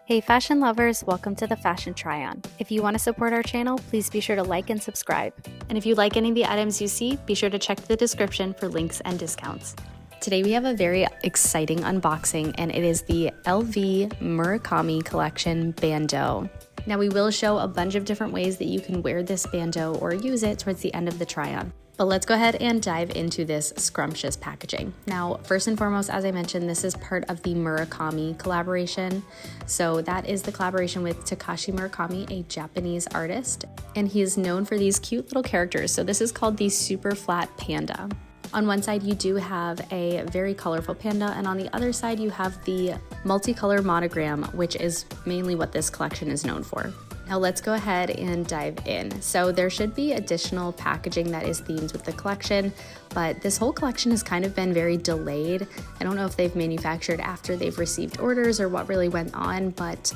Hey fashion lovers, welcome to the Fashion Try-On. If you want to support our channel, please be sure to like and subscribe. And if you like any of the items you see, be sure to check the description for links and discounts. Today we have a very exciting unboxing, and it is the LV Murakami collection bandeau. Now we will show a bunch of different ways that you can wear this bandeau or use it towards the end of the try-on. But let's go ahead and dive into this scrumptious packaging. Now, first and foremost, as I mentioned, this is part of the Murakami collaboration. So that is the collaboration with Takashi Murakami, a Japanese artist, and he is known for these cute little characters. So this is called the Superflat Panda. On one side, you do have a very colorful panda, and on the other side, you have the multicolor monogram, which is mainly what this collection is known for. Now let's go ahead and dive in. So there should be additional packaging that is themed with the collection, but this whole collection has kind of been very delayed. I don't know if they've manufactured after they've received orders or what really went on, but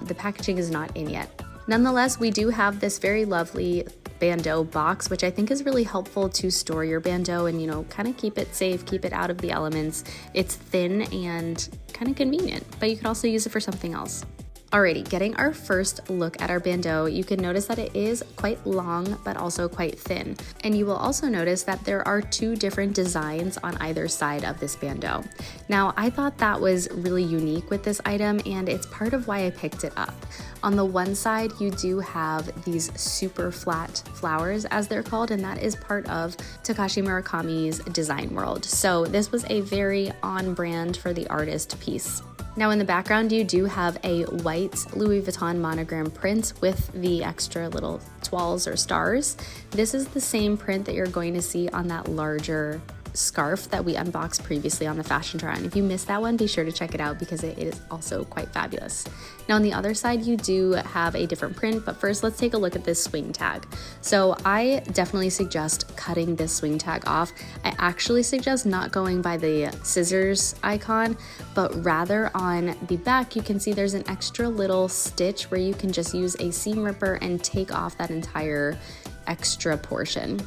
the packaging is not in yet. Nonetheless, we do have this very lovely bandeau box, which I think is really helpful to store your bandeau and, kind of keep it safe, keep it out of the elements. It's thin and kind of convenient, but you could also use it for something else. Alrighty, getting our first look at our bandeau, you can notice that it is quite long, but also quite thin. And you will also notice that there are two different designs on either side of this bandeau. Now, I thought that was really unique with this item, and it's part of why I picked it up. On the one side, you do have these super flat flowers, as they're called, and that is part of Takashi Murakami's design world. So this was a very on brand for the artist piece. Now in the background, you do have a white Louis Vuitton monogram print with the extra little toiles or stars. This is the same print that you're going to see on that larger scarf that we unboxed previously on the Fashion Try-On. If you missed that one, be sure to check it out because it is also quite fabulous. Now on the other side, you do have a different print, but first let's take a look at this swing tag. So I definitely suggest cutting this swing tag off. I actually suggest not going by the scissors icon, but rather on the back, you can see there's an extra little stitch where you can just use a seam ripper and take off that entire extra portion.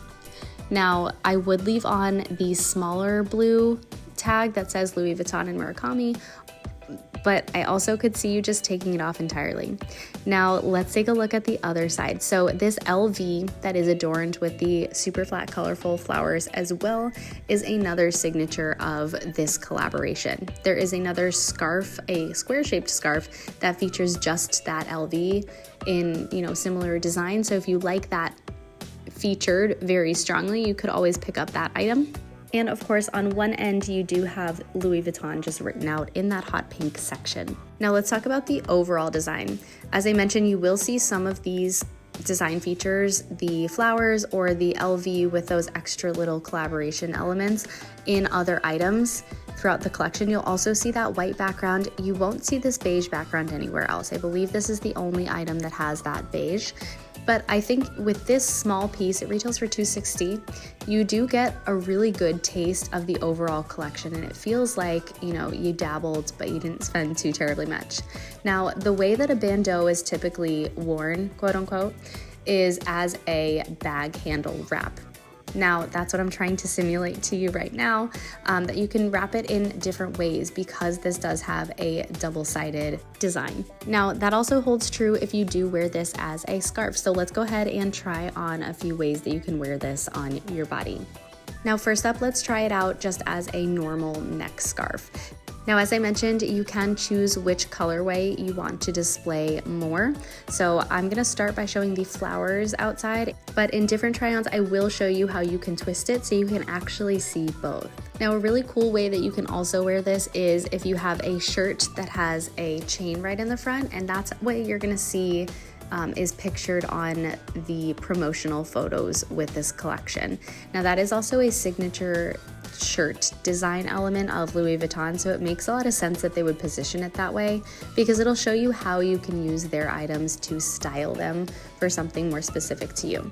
Now, I would leave on the smaller blue tag that says Louis Vuitton and Murakami, but I also could see you just taking it off entirely. Now, let's take a look at the other side. So this LV that is adorned with the super flat colorful flowers as well is another signature of this collaboration. There is another scarf, a square-shaped scarf that features just that LV in, similar design. So if you like that featured very strongly, you could always pick up that item. And of course, on one end, you do have Louis Vuitton just written out in that hot pink section. Now let's talk about the overall design. As I mentioned, you will see some of these design features, the flowers or the LV with those extra little collaboration elements in other items throughout the collection. You'll also see that white background. You won't see this beige background anywhere else. I believe this is the only item that has that beige. But I think with this small piece, it retails for $260. You do get a really good taste of the overall collection, and it feels like, you dabbled, but you didn't spend too terribly much. Now, the way that a bandeau is typically worn, quote unquote, is as a bag handle wrap. Now, that's what I'm trying to simulate to you right now, that you can wrap it in different ways because this does have a double-sided design. Now, that also holds true if you do wear this as a scarf. So let's go ahead and try on a few ways that you can wear this on your body. Now, first up, let's try it out just as a normal neck scarf. Now, as I mentioned, you can choose which colorway you want to display more. So I'm gonna start by showing the flowers outside, but in different try-ons, I will show you how you can twist it so you can actually see both. Now, a really cool way that you can also wear this is if you have a shirt that has a chain right in the front, and that's what you're gonna see is pictured on the promotional photos with this collection. Now, that is also a signature shirt design element of Louis Vuitton, so it makes a lot of sense that they would position it that way because it'll show you how you can use their items to style them for something more specific to you.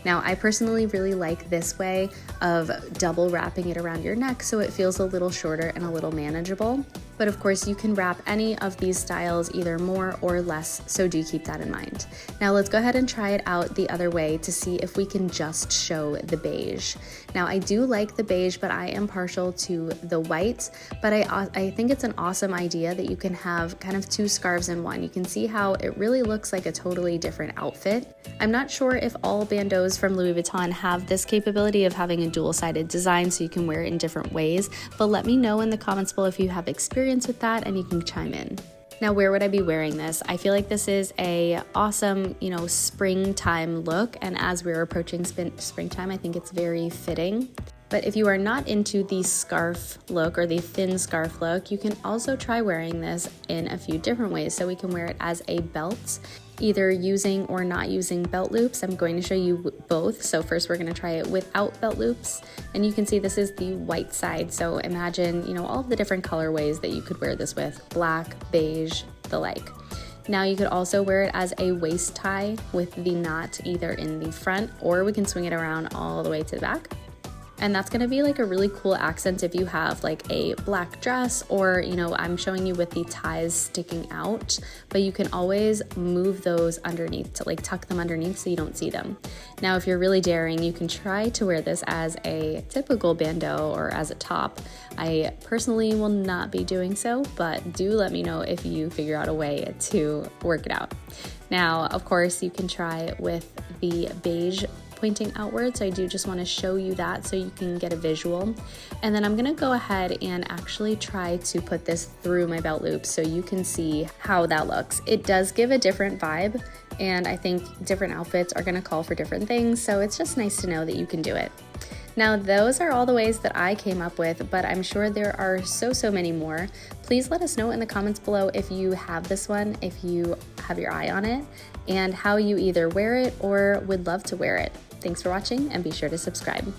Now, I personally really like this way of double wrapping it around your neck so it feels a little shorter and a little manageable. But of course you can wrap any of these styles either more or less, so do keep that in mind. Now let's go ahead and try it out the other way to see if we can just show the beige. Now I do like the beige, but I am partial to the white, but I think it's an awesome idea that you can have kind of two scarves in one. You can see how it really looks like a totally different outfit. I'm not sure if all bandeaus from Louis Vuitton have this capability of having a dual-sided design so you can wear it in different ways, but let me know in the comments below if you have experience with that and you can chime in. Now, where would I be wearing this? I feel like this is a awesome, springtime look, and as we're approaching springtime, I think it's very fitting. But if you are not into the scarf look or the thin scarf look, you can also try wearing this in a few different ways. So we can wear it as a belt, either using or not using belt loops. I'm going to show you both. So first we're going to try it without belt loops, and you can see this is the white side. So imagine, all of the different colorways that you could wear this with: black, beige, the like. Now you could also wear it as a waist tie with the knot either in the front, or we can swing it around all the way to the back. And that's gonna be like a really cool accent if you have like a black dress, or I'm showing you with the ties sticking out, but you can always move those underneath to like tuck them underneath so you don't see them. Now if you're really daring, you can try to wear this as a typical bandeau or as a top. I personally will not be doing so, but do let me know if you figure out a way to work it out. Now of course you can try with the beige pointing outward, so I do just want to show you that so you can get a visual. And then I'm gonna go ahead and actually try to put this through my belt loop so you can see how that looks. It does give a different vibe, and I think different outfits are gonna call for different things, so it's just nice to know that you can do it. Now those are all the ways that I came up with, but I'm sure there are so many more. Please let us know in the comments below if you have this one, if you have your eye on it, and how you either wear it or would love to wear it. Thanks for watching, and be sure to subscribe.